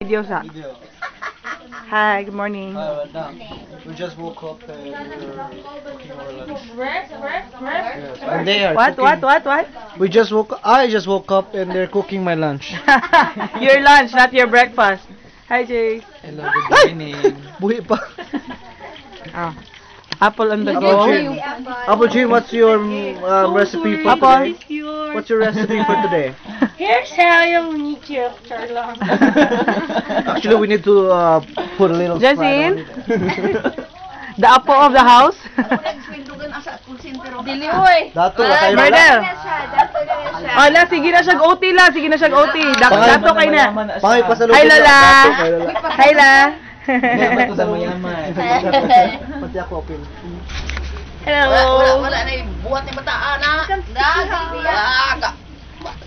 video sa. Hi, good morning. Right now. We just woke up and we're cooking our lunch. Yes. And they are What? cooking. We just woke. I just woke up and they're cooking my lunch. Your lunch, not your breakfast. Hi, Jay. Hello, good morning. Buhi pa. Ah. Apple on the Apple go. Jim. Apple Jim, what's your recipe for Apple. today? What's your recipe for today? Here's how you need your charlang. Actually, we need to put a little Sprite Justin? on it. The apple of the house. Dili oy. Dato, kayo Mardel. na. Oh, la, sige na siya OT la. Sige na siya OT. Dato kay na. Pangay pasalubong. Hi, Lola. Dato, kay Lola. Hi, la. Mayaman to sa mayaman. Pati ako, Pin. Hello. Wala na buhat ni bataan na. Daga.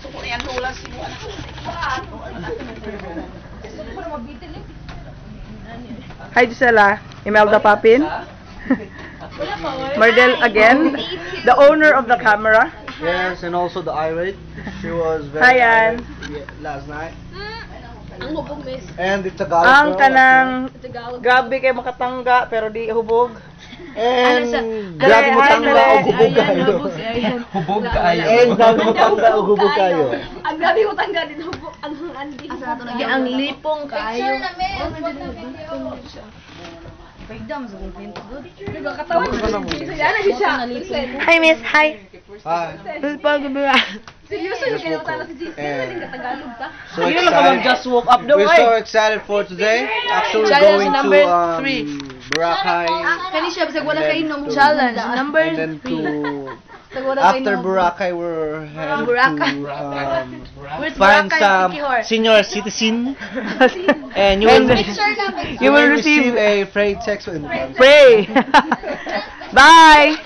Suko na yan tulas. Hi, Gisela. Imelda Papin. Mardel again. The owner of the camera. Yes, and also the irate. She was very Hi, Ann. irate last night. Ang hubog miss. And it's a Tagalog Ang girl. kanang grabe kay makatangga pero di hubog. And Dali, grabe mo hi, tangga dali. o hubog kayo. Hubog kaayo. And grabe mo tangga o hubog kayo. Ang grabe ko tangga din hubog. Ang andi. Ang lipong kayo. Hi, Miss. Hi. Hi. Seryoso yung kaya tala si Jesse. And Tagalog ta. so Hindi naman excited. just woke up daw We're ay. so excited for today. Actually, we're Challenge going number to 3. Boracay. Kani siya bisag wala And kay then inom. to- Challenge number And then to wala kay after inom. Boracay, we're headed Boracay. to find some senior citizen, and you will You will receive a free text. pray. Bye.